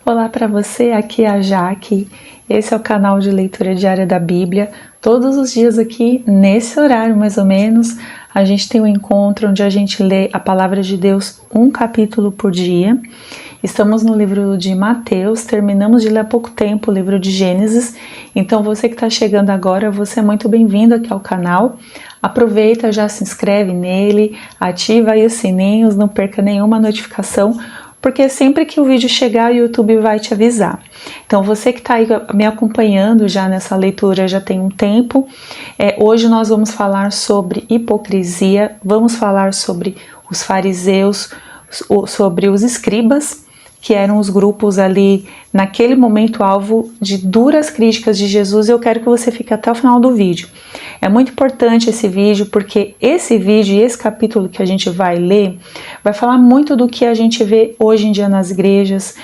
Olá para você, aqui é a Jaque. Esse é o canal de leitura diária da Bíblia. Todos os dias aqui, nesse horário mais ou menos, a gente tem um encontro onde a gente lê a palavra de Deus um capítulo por dia. Estamos no livro de Mateus, terminamos de ler há pouco tempo o livro de Gênesis. Então você que está chegando agora, você é muito bem-vindo aqui ao canal. Aproveita, já se inscreve nele, ativa aí os sininhos, não perca nenhuma notificação, porque sempre que o vídeo chegar, o YouTube vai te avisar. Então, você que está aí me acompanhando já nessa leitura já tem um tempo, hoje nós vamos falar sobre hipocrisia, vamos falar sobre os fariseus, sobre os escribas, que eram os grupos ali, naquele momento, alvo de duras críticas de Jesus, e eu quero que você fique até o final do vídeo. É muito importante esse vídeo, porque esse vídeo e esse capítulo que a gente vai ler, vai falar muito do que a gente vê hoje em dia nas igrejas,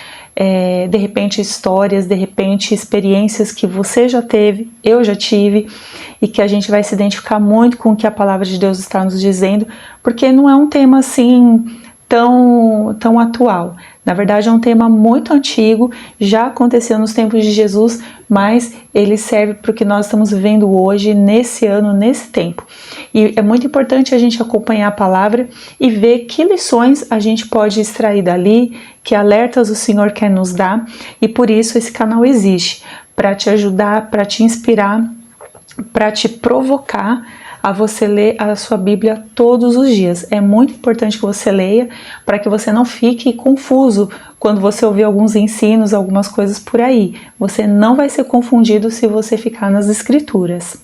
de repente histórias, de repente experiências que você já teve, eu já tive, e que a gente vai se identificar muito com o que a palavra de Deus está nos dizendo, porque não é um tema assim tão atual. Na verdade é um tema muito antigo, já aconteceu nos tempos de Jesus, mas ele serve para o que nós estamos vivendo hoje, nesse ano, nesse tempo. E é muito importante a gente acompanhar a palavra e ver que lições a gente pode extrair dali, que alertas o Senhor quer nos dar, e por isso esse canal existe, para te ajudar, para te inspirar, para te provocar a você ler a sua Bíblia todos os dias. É muito importante que você leia para que você não fique confuso quando você ouvir alguns ensinos, algumas coisas por aí. Você não vai ser confundido se você ficar nas Escrituras.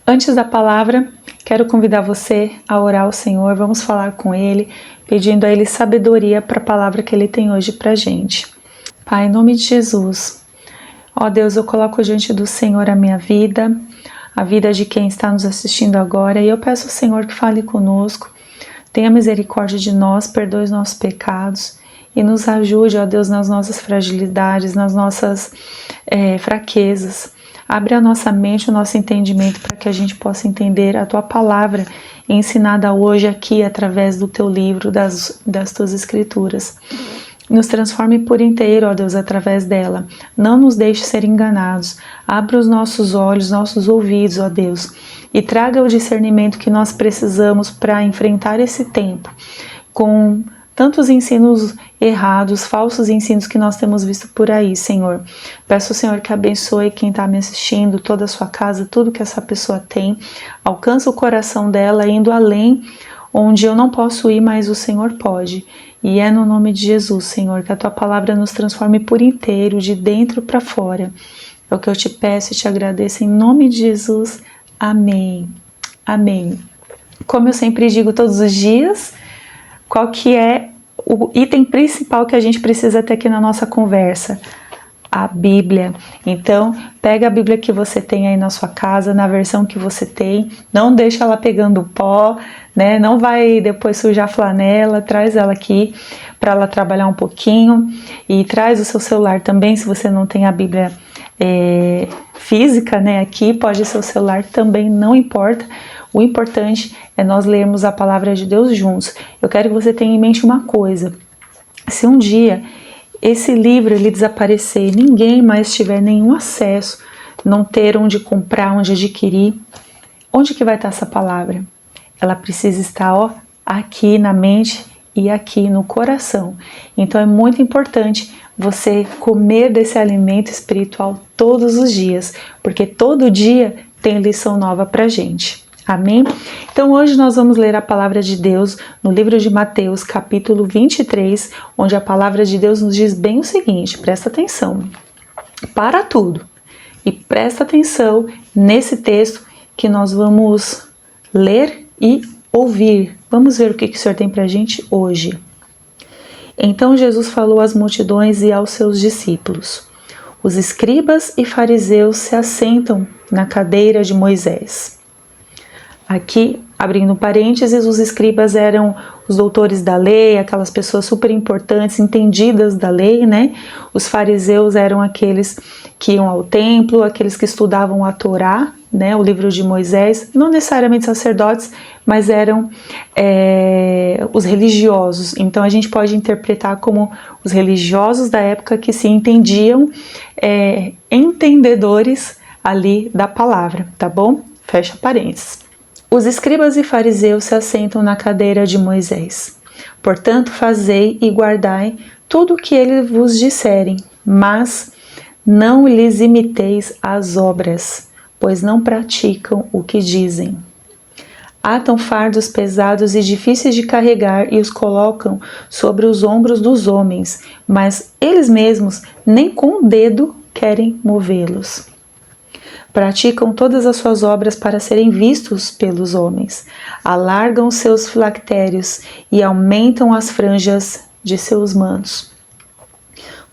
Antes da palavra, quero convidar você a orar ao Senhor. Vamos falar com Ele, pedindo a Ele sabedoria para a palavra que Ele tem hoje para a gente. Pai, em nome de Jesus, ó Deus, eu coloco diante do Senhor a minha vida, a vida de quem está nos assistindo agora, e eu peço ao Senhor que fale conosco, tenha misericórdia de nós, perdoe os nossos pecados e nos ajude, ó Deus, nas nossas fragilidades, nas nossas fraquezas. Abre a nossa mente, o nosso entendimento, para que a gente possa entender a Tua palavra ensinada hoje aqui através do Teu livro, das Tuas Escrituras. Nos transforme por inteiro, ó Deus, através dela. Não nos deixe ser enganados. Abra os nossos olhos, nossos ouvidos, ó Deus, e traga o discernimento que nós precisamos para enfrentar esse tempo, com tantos ensinos errados, falsos ensinos que nós temos visto por aí, Senhor. Peço ao Senhor que abençoe quem está me assistindo, toda a sua casa, tudo que essa pessoa tem. Alcança o coração dela, indo além, onde eu não posso ir, mas o Senhor pode. E é no nome de Jesus, Senhor, que a Tua palavra nos transforme por inteiro, de dentro para fora. É o que eu te peço e te agradeço em nome de Jesus. Amém. Amém. Como eu sempre digo todos os dias, qual que é o item principal que a gente precisa ter aqui na nossa conversa? A Bíblia. Então, pega a Bíblia que você tem aí na sua casa, na versão que você tem, não deixa ela pegando pó, né? Não vai depois sujar a flanela, traz ela aqui para ela trabalhar um pouquinho, e traz o seu celular também, se você não tem a Bíblia física, né? Aqui pode ser o celular também, não importa. O importante é nós lermos a palavra de Deus juntos. Eu quero que você tenha em mente uma coisa: se um dia esse livro ele desaparecer e ninguém mais tiver nenhum acesso, não ter onde comprar, onde adquirir, onde que vai estar essa palavra? Ela precisa estar aqui na mente e aqui no coração. Então é muito importante você comer desse alimento espiritual todos os dias, porque todo dia tem lição nova pra gente. Amém? Então hoje nós vamos ler a palavra de Deus no livro de Mateus, capítulo 23, onde a palavra de Deus nos diz bem o seguinte, presta atenção, para tudo, e presta atenção nesse texto que nós vamos ler e ouvir. Vamos ver o que o Senhor tem para a gente hoje. Então Jesus falou às multidões e aos seus discípulos: os escribas e fariseus se assentam na cadeira de Moisés. Aqui, abrindo parênteses, os escribas eram os doutores da lei, aquelas pessoas super importantes, entendidas da lei, né? Os fariseus eram aqueles que iam ao templo, aqueles que estudavam a Torá, né? O livro de Moisés, não necessariamente sacerdotes, mas eram os religiosos. Então a gente pode interpretar como os religiosos da época que se entendiam entendedores ali da palavra, tá bom? Fecha parênteses. Os escribas e fariseus se assentam na cadeira de Moisés. Portanto, fazei e guardai tudo o que eles vos disserem, mas não lhes imiteis as obras, pois não praticam o que dizem. Atam fardos pesados e difíceis de carregar e os colocam sobre os ombros dos homens, mas eles mesmos nem com o dedo querem movê-los. Praticam todas as suas obras para serem vistos pelos homens, alargam os seus filactérios e aumentam as franjas de seus mantos.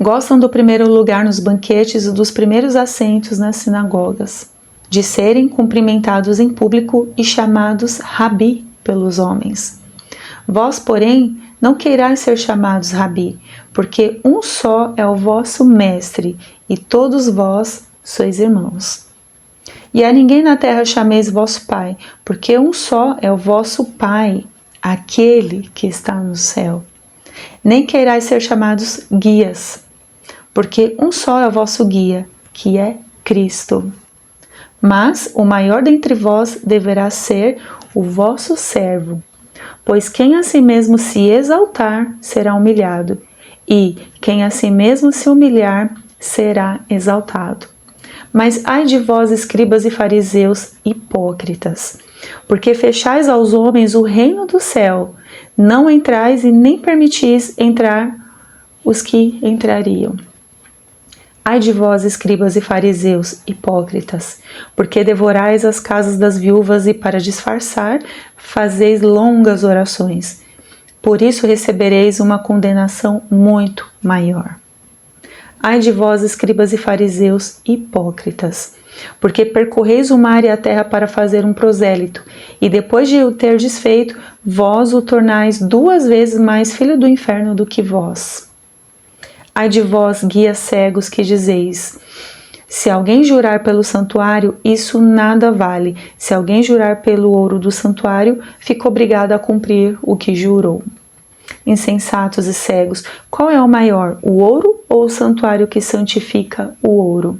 Gostam do primeiro lugar nos banquetes e dos primeiros assentos nas sinagogas, de serem cumprimentados em público e chamados Rabi pelos homens. Vós, porém, não queirais ser chamados Rabi, porque um só é o vosso mestre, e todos vós sois irmãos. E a ninguém na terra chameis vosso Pai, porque um só é o vosso Pai, aquele que está no céu. Nem queirais ser chamados guias, porque um só é o vosso guia, que é Cristo. Mas o maior dentre vós deverá ser o vosso servo, pois quem a si mesmo se exaltar será humilhado, e quem a si mesmo se humilhar será exaltado. Mas ai de vós, escribas e fariseus hipócritas, porque fechais aos homens o reino do céu, não entrais e nem permitis entrar os que entrariam. Ai de vós, escribas e fariseus hipócritas, porque devorais as casas das viúvas e, para disfarçar, fazeis longas orações. Por isso recebereis uma condenação muito maior. Ai de vós, escribas e fariseus hipócritas, porque percorreis o mar e a terra para fazer um prosélito, e depois de o ter desfeito, vós o tornais 2 vezes mais filho do inferno do que vós. Ai de vós, guias cegos, que dizeis: se alguém jurar pelo santuário, isso nada vale. Se alguém jurar pelo ouro do santuário, fica obrigado a cumprir o que jurou. Insensatos e cegos, qual é o maior, o ouro ou o santuário que santifica o ouro?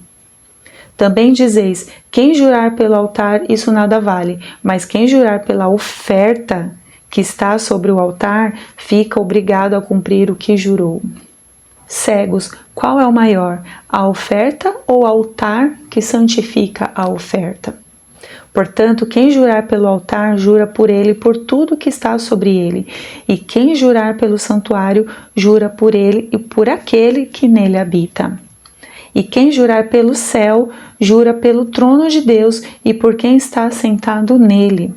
Também dizeis: quem jurar pelo altar, isso nada vale, mas quem jurar pela oferta que está sobre o altar, fica obrigado a cumprir o que jurou. Cegos, qual é o maior, a oferta ou o altar que santifica a oferta? Portanto, quem jurar pelo altar, jura por ele e por tudo que está sobre ele. E quem jurar pelo santuário, jura por ele e por aquele que nele habita. E quem jurar pelo céu, jura pelo trono de Deus e por quem está sentado nele.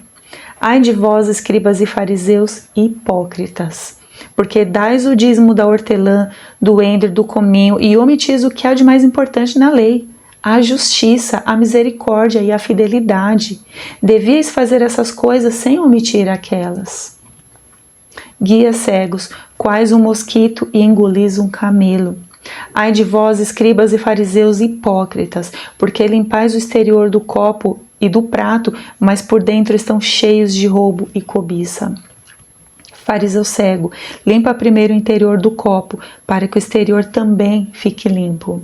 Ai de vós, escribas e fariseus hipócritas, porque dais o dízimo da hortelã, do endre, do cominho e omitis o que há de mais importante na lei: a justiça, a misericórdia e a fidelidade. Devíeis fazer essas coisas sem omitir aquelas. Guias cegos, quais um mosquito e engolis um camelo. Ai de vós, escribas e fariseus hipócritas, porque limpais o exterior do copo e do prato, mas por dentro estão cheios de roubo e cobiça. Fariseu cego, limpa primeiro o interior do copo, para que o exterior também fique limpo.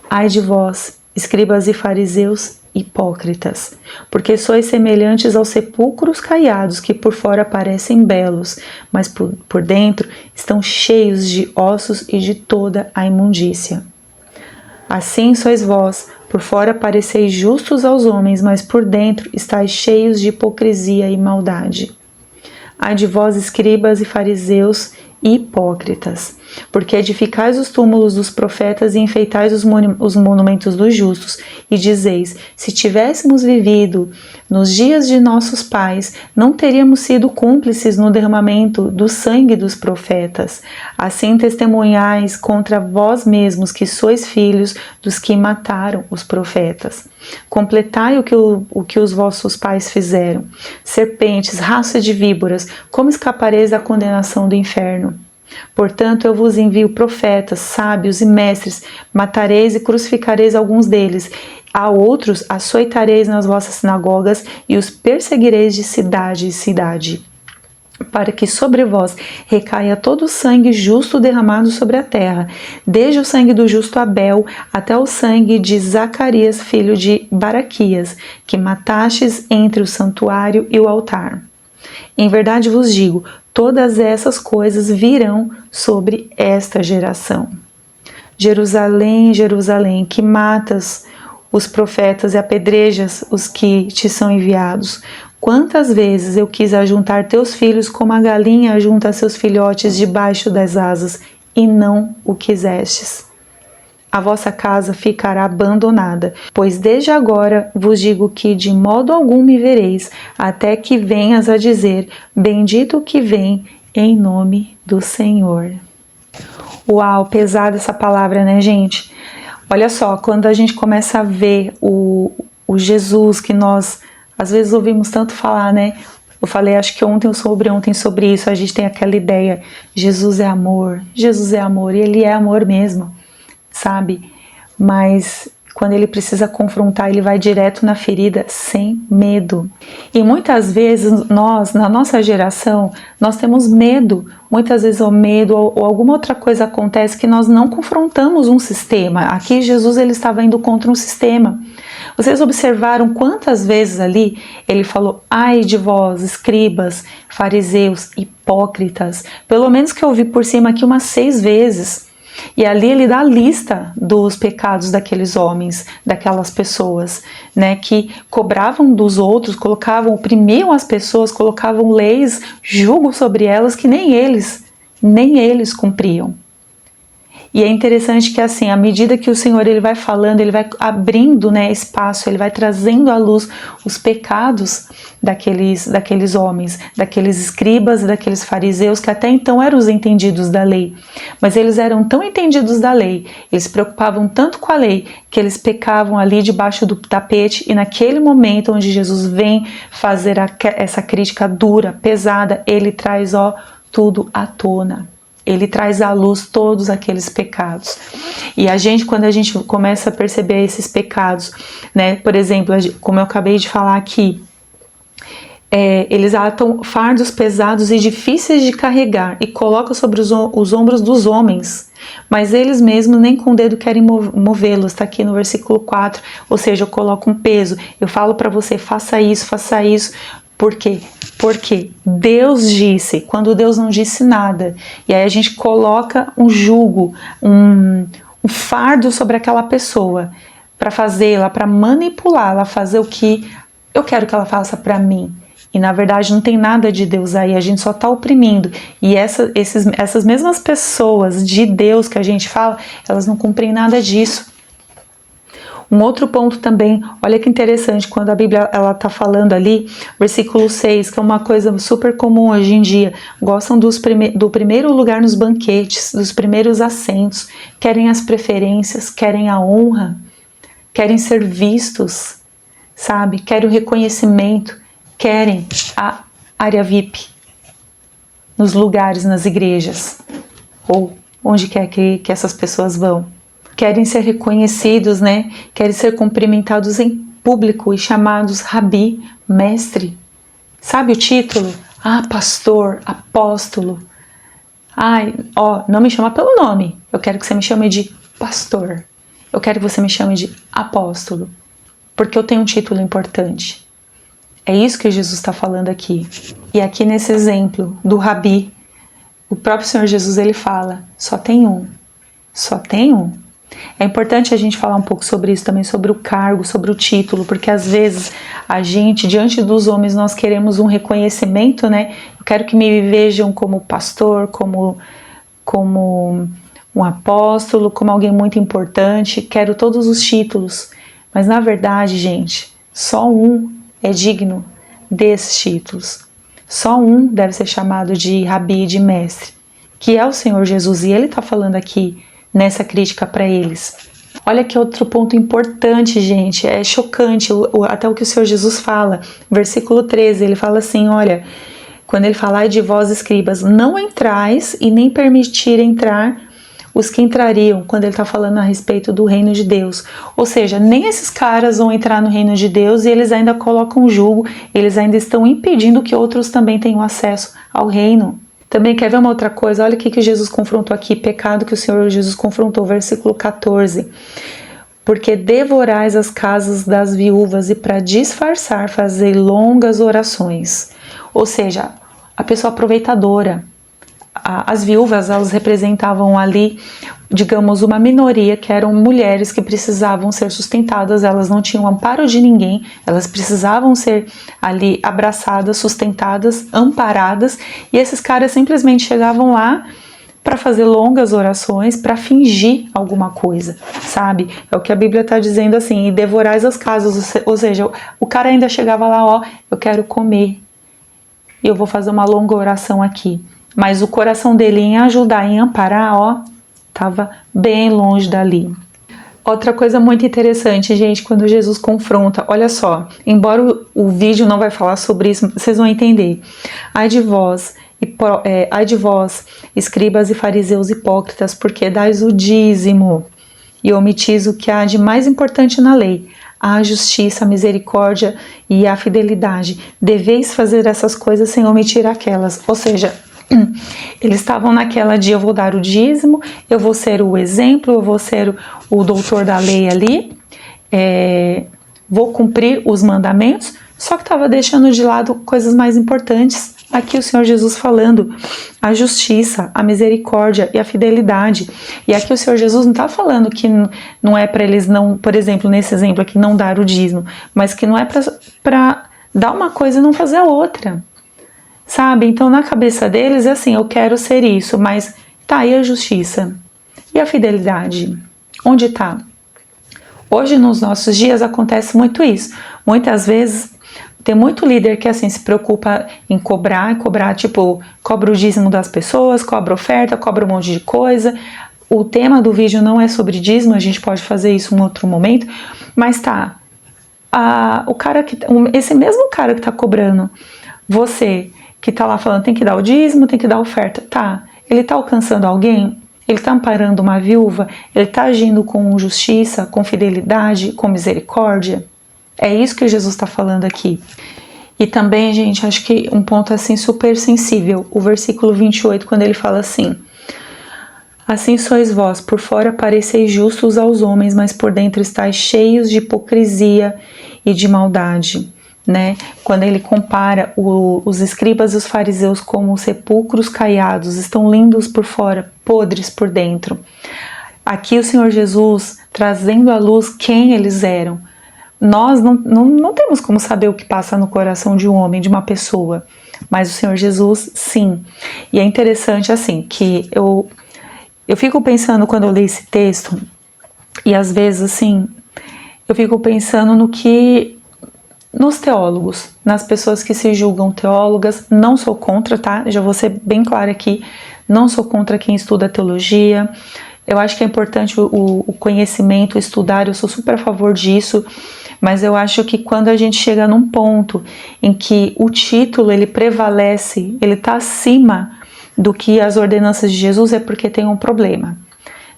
Ai de vós, escribas e fariseus hipócritas, porque sois semelhantes aos sepulcros caiados, que por fora parecem belos, mas por dentro estão cheios de ossos e de toda a imundícia. Assim sois vós, por fora pareceis justos aos homens, mas por dentro estáis cheios de hipocrisia e maldade. Ai de vós, escribas e fariseus hipócritas, porque edificais os túmulos dos profetas e enfeitais os monumentos dos justos, e dizeis: se tivéssemos vivido nos dias de nossos pais, não teríamos sido cúmplices no derramamento do sangue dos profetas. Assim testemunhais contra vós mesmos que sois filhos dos que mataram os profetas. Completai o que os vossos pais fizeram. Serpentes, raça de víboras, como escapareis da condenação do inferno? Portanto, eu vos envio profetas, sábios e mestres, matareis e crucificareis alguns deles, a outros açoitareis nas vossas sinagogas e os perseguireis de cidade em cidade, para que sobre vós recaia todo o sangue justo derramado sobre a terra, desde o sangue do justo Abel até o sangue de Zacarias, filho de Baraquias, que matastes entre o santuário e o altar. Em verdade vos digo, todas essas coisas virão sobre esta geração. Jerusalém, Jerusalém, que matas os profetas e apedrejas os que te são enviados. Quantas vezes eu quis ajuntar teus filhos como a galinha ajunta seus filhotes debaixo das asas, e não o quisestes. A vossa casa ficará abandonada, pois desde agora vos digo que de modo algum me vereis, até que venhas a dizer, bendito o que vem em nome do Senhor. Uau, pesada essa palavra, né, gente? Olha só, quando a gente começa a ver o Jesus que nós às vezes ouvimos tanto falar, né? Eu falei, acho que ontem sobre isso, a gente tem aquela ideia, Jesus é amor, e Ele é amor mesmo, sabe? Mas quando Ele precisa confrontar, Ele vai direto na ferida, sem medo. E muitas vezes nós, na nossa geração, nós temos medo, muitas vezes o medo ou alguma outra coisa acontece que nós não confrontamos um sistema. Aqui Jesus ele estava indo contra um sistema. Vocês observaram quantas vezes ali ele falou, ai de vós, escribas, fariseus, hipócritas, pelo menos que eu vi por cima aqui umas 6 vezes. E ali ele dá a lista dos pecados daqueles homens, daquelas pessoas, né, que cobravam dos outros, oprimiam as pessoas, colocavam leis, julgo sobre elas que nem eles cumpriam. E é interessante que assim, à medida que o Senhor ele vai falando, ele vai abrindo, né, espaço, ele vai trazendo à luz os pecados daqueles homens, daqueles escribas, daqueles fariseus que até então eram os entendidos da lei. Mas eles eram tão entendidos da lei, eles se preocupavam tanto com a lei, que eles pecavam ali debaixo do tapete, e naquele momento onde Jesus vem fazer essa crítica dura, pesada, ele traz tudo à tona. Ele traz à luz todos aqueles pecados. E quando a gente começa a perceber esses pecados, né? Por exemplo, como eu acabei de falar aqui, eles atam fardos pesados e difíceis de carregar e colocam sobre os ombros dos homens, mas eles mesmos nem com o dedo querem movê-los. Está aqui no versículo 4, ou seja, eu coloco um peso, eu falo para você, faça isso. Por quê? Porque Deus disse, quando Deus não disse nada. E aí a gente coloca um jugo, um fardo sobre aquela pessoa, para fazê-la, para manipulá-la, fazer o que eu quero que ela faça para mim. E na verdade não tem nada de Deus aí, a gente só está oprimindo. E essas mesmas pessoas de Deus que a gente fala, elas não cumprem nada disso. Um outro ponto também, olha que interessante, quando a Bíblia ela está falando ali, versículo 6, que é uma coisa super comum hoje em dia, gostam do primeiro lugar nos banquetes, dos primeiros assentos, querem as preferências, querem a honra, querem ser vistos, sabe? Querem o reconhecimento, querem a área VIP nos lugares, nas igrejas, ou onde quer que essas pessoas vão. Querem ser reconhecidos, né? Querem ser cumprimentados em público e chamados rabi, mestre. Sabe o título? Ah, pastor, apóstolo. Ai, não me chama pelo nome. Eu quero que você me chame de pastor. Eu quero que você me chame de apóstolo. Porque eu tenho um título importante. É isso que Jesus está falando aqui. E aqui nesse exemplo do rabi, o próprio Senhor Jesus ele fala, só tem um. Só tem um. É importante a gente falar um pouco sobre isso também, sobre o cargo, sobre o título, porque às vezes a gente, diante dos homens, nós queremos um reconhecimento, né? Eu quero que me vejam como pastor, como um apóstolo, como alguém muito importante, quero todos os títulos. Mas na verdade, gente, só um é digno desses títulos. Só um deve ser chamado de rabi, de mestre, que é o Senhor Jesus, e ele está falando aqui nessa crítica para eles. Olha que outro ponto importante, gente, é chocante, até o que o Senhor Jesus fala, versículo 13, ele fala assim, olha, quando ele fala: ai de vós, escribas, não entrais e nem permitir entrar os que entrariam, quando ele está falando a respeito do reino de Deus. Ou seja, nem esses caras vão entrar no reino de Deus e eles ainda colocam julgo, eles ainda estão impedindo que outros também tenham acesso ao reino. Também quer ver uma outra coisa? Olha o que Jesus confrontou aqui, pecado que o Senhor Jesus confrontou, versículo 14. Porque devorais as casas das viúvas e para disfarçar fazei longas orações. Ou seja, a pessoa aproveitadora. As viúvas, elas representavam ali, digamos, uma minoria, que eram mulheres que precisavam ser sustentadas, elas não tinham amparo de ninguém, elas precisavam ser ali abraçadas, sustentadas, amparadas, e esses caras simplesmente chegavam lá para fazer longas orações, para fingir alguma coisa, sabe? É o que a Bíblia está dizendo assim: e devorais as casas, ou seja, o cara ainda chegava lá, ó, eu quero comer, e eu vou fazer uma longa oração aqui. Mas o coração dele em ajudar, em amparar, ó, estava bem longe dali. Outra coisa muito interessante, gente, quando Jesus confronta, olha só, embora o vídeo não vai falar sobre isso, vocês vão entender. Ai de vós, escribas e fariseus hipócritas, porque dais o dízimo e omitis o que há de mais importante na lei, a justiça, a misericórdia e a fidelidade. Deveis fazer essas coisas sem omitir aquelas. Ou seja, eles estavam naquela de: eu vou dar o dízimo, eu vou ser o exemplo, eu vou ser o doutor da lei ali, vou cumprir os mandamentos, só que estava deixando de lado coisas mais importantes. Aqui o Senhor Jesus falando a justiça, a misericórdia e a fidelidade. E aqui o Senhor Jesus não está falando que não é para eles não, por exemplo, nesse exemplo aqui, não dar o dízimo, mas que não é para dar uma coisa e não fazer a outra. Sabe? Então na cabeça deles é assim: eu quero ser isso, mas tá, e a justiça? E a fidelidade? Onde tá? Hoje nos nossos dias acontece muito isso. Muitas vezes tem muito líder que assim se preocupa em cobrar, tipo, cobra o dízimo das pessoas, cobra oferta, cobra um monte de coisa. O tema do vídeo não é sobre dízimo, a gente pode fazer isso em outro momento, mas tá, esse mesmo cara que tá cobrando você, que tá lá falando tem que dar o dízimo, tem que dar oferta, tá, ele tá alcançando alguém? Ele tá amparando uma viúva? Ele tá agindo com justiça, com fidelidade, com misericórdia? É isso que Jesus está falando aqui. E também, gente, acho que um ponto assim super sensível, o versículo 28, quando ele fala assim: assim sois vós, por fora pareceis justos aos homens, mas por dentro estáis cheios de hipocrisia e de maldade. Né? Quando ele compara os escribas e os fariseus como sepulcros caiados, estão lindos por fora, podres por dentro. Aqui o Senhor Jesus trazendo à luz quem eles eram. Nós não temos como saber o que passa no coração de um homem, de uma pessoa, mas o Senhor Jesus sim. E é interessante assim, que eu fico pensando quando eu leio esse texto, e às vezes assim, eu fico pensando nos teólogos, nas pessoas que se julgam teólogas. Não sou contra, tá? Já vou ser bem clara aqui, não sou contra quem estuda teologia. Eu acho que é importante o conhecimento, estudar, eu sou super a favor disso, mas eu acho que quando a gente chega num ponto em que o título ele prevalece, ele está acima do que as ordenanças de Jesus, é porque tem um problema.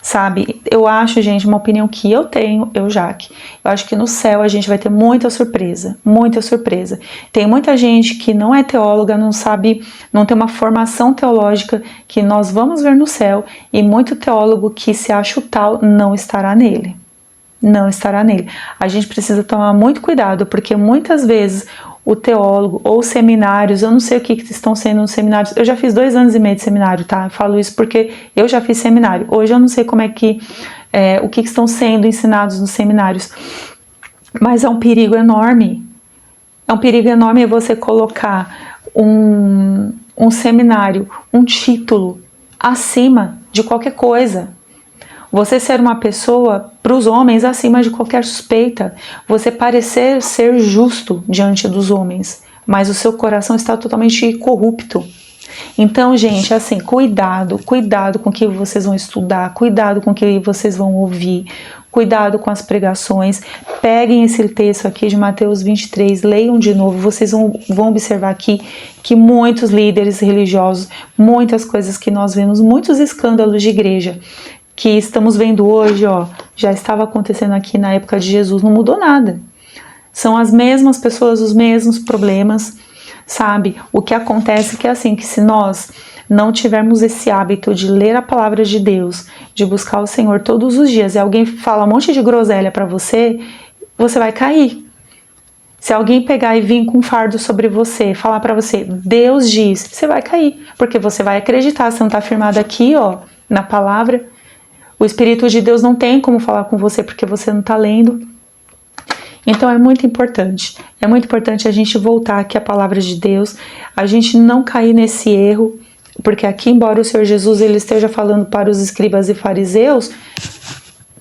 Sabe, eu acho, gente, uma opinião que eu tenho, Jaque, eu acho que no céu a gente vai ter muita surpresa, muita surpresa. Tem muita gente que não é teóloga, não sabe, não tem uma formação teológica que nós vamos ver no céu, e muito teólogo que se acha o tal não estará nele. Não estará nele. A gente precisa tomar muito cuidado, porque muitas vezes o teólogo ou seminários, eu não sei o que estão sendo nos seminários, eu já fiz 2 anos e meio de seminário, tá? Eu falo isso porque eu já fiz seminário. Hoje eu não sei como é que, o que estão sendo ensinados nos seminários, mas é um perigo enorme. É um perigo enorme você colocar um seminário, um título acima de qualquer coisa. Você ser uma pessoa, para os homens, acima de qualquer suspeita. Você parecer ser justo diante dos homens, mas o seu coração está totalmente corrupto. Então, gente, assim, cuidado com o que vocês vão estudar, cuidado com o que vocês vão ouvir, cuidado com as pregações. Peguem esse texto aqui de Mateus 23, leiam de novo, vocês vão observar aqui que muitos líderes religiosos, muitas coisas que nós vemos, muitos escândalos de igreja que estamos vendo hoje, ó, já estava acontecendo aqui na época de Jesus, não mudou nada. São as mesmas pessoas, os mesmos problemas, sabe? O que acontece é que assim, que se nós não tivermos esse hábito de ler a palavra de Deus, de buscar o Senhor todos os dias, e alguém fala um monte de groselha para você, você vai cair. Se alguém pegar e vir com um fardo sobre você, falar para você, Deus diz, você vai cair, porque você vai acreditar, você não está firmado aqui, ó, na palavra. O Espírito de Deus não tem como falar com você porque você não está lendo. Então é muito importante a gente voltar aqui à palavra de Deus, a gente não cair nesse erro, porque aqui, embora o Senhor Jesus ele esteja falando para os escribas e fariseus,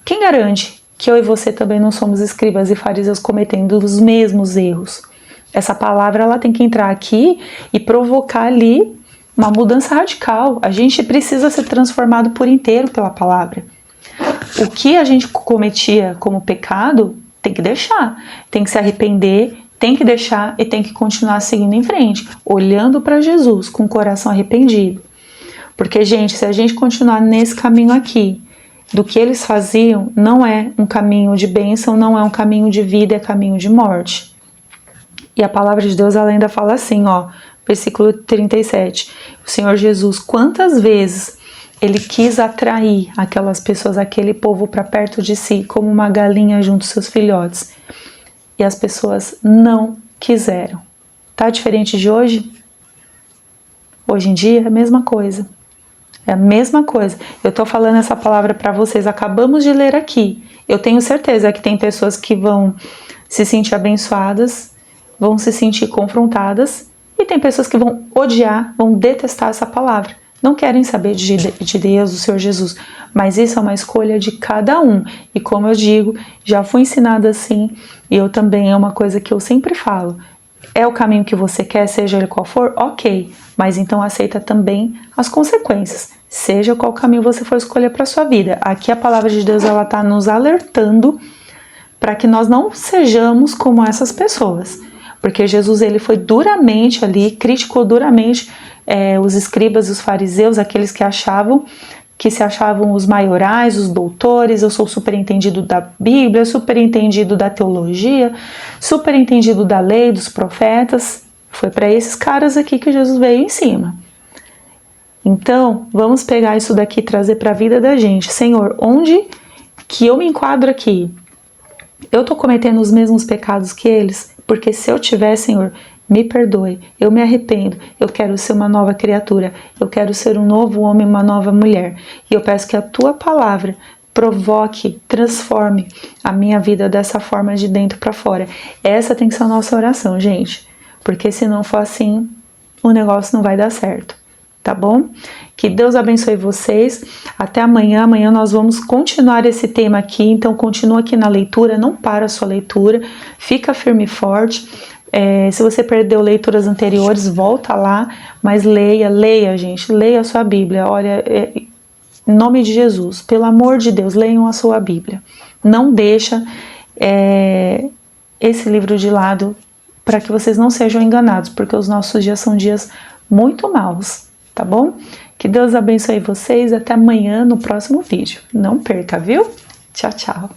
quem garante que eu e você também não somos escribas e fariseus cometendo os mesmos erros? Essa palavra ela tem que entrar aqui e provocar ali uma mudança radical. A gente precisa ser transformado por inteiro pela palavra. O que a gente cometia como pecado, tem que deixar, tem que se arrepender, tem que deixar e tem que continuar seguindo em frente, olhando para Jesus com o coração arrependido. Porque, gente, se a gente continuar nesse caminho aqui, do que eles faziam, não é um caminho de bênção, não é um caminho de vida, é caminho de morte. E a palavra de Deus ela ainda fala assim, ó, versículo 37, o Senhor Jesus, quantas vezes ele quis atrair aquelas pessoas, aquele povo para perto de si, como uma galinha junto aos seus filhotes. E as pessoas não quiseram. Tá diferente de hoje? Hoje em dia é a mesma coisa. É a mesma coisa. Eu tô falando essa palavra para vocês, acabamos de ler aqui. Eu tenho certeza que tem pessoas que vão se sentir abençoadas, vão se sentir confrontadas, e tem pessoas que vão odiar, vão detestar essa palavra. Não querem saber de Deus, do Senhor Jesus, mas isso é uma escolha de cada um. E como eu digo, já fui ensinada assim, e eu também é uma coisa que eu sempre falo. É o caminho que você quer, seja ele qual for, ok, mas então aceita também as consequências, seja qual caminho você for escolher para sua vida. Aqui a palavra de Deus ela está nos alertando para que nós não sejamos como essas pessoas, porque Jesus ele foi duramente ali, criticou duramente os escribas e os fariseus, aqueles que se achavam os maiorais, os doutores, eu sou superentendido da Bíblia, superentendido da teologia, superentendido da lei, dos profetas. Foi para esses caras aqui que Jesus veio em cima. Então, vamos pegar isso daqui e trazer para a vida da gente. Senhor, onde que eu me enquadro aqui? Eu estou cometendo os mesmos pecados que eles? Porque se eu tiver, Senhor, me perdoe, eu me arrependo, eu quero ser uma nova criatura, eu quero ser um novo homem, uma nova mulher. E eu peço que a tua palavra provoque, transforme a minha vida dessa forma de dentro para fora. Essa tem que ser a nossa oração, gente, porque se não for assim, o negócio não vai dar certo, tá bom? Que Deus abençoe vocês, até amanhã. Amanhã nós vamos continuar esse tema aqui, então continua aqui na leitura, não para a sua leitura, fica firme e forte. Se você perdeu leituras anteriores, volta lá, mas leia, gente, leia a sua Bíblia. Olha, em nome de Jesus, pelo amor de Deus, leiam a sua Bíblia. Não deixa esse livro de lado para que vocês não sejam enganados, porque os nossos dias são dias muito maus, tá bom? Que Deus abençoe vocês, até amanhã no próximo vídeo. Não perca, viu? Tchau, tchau.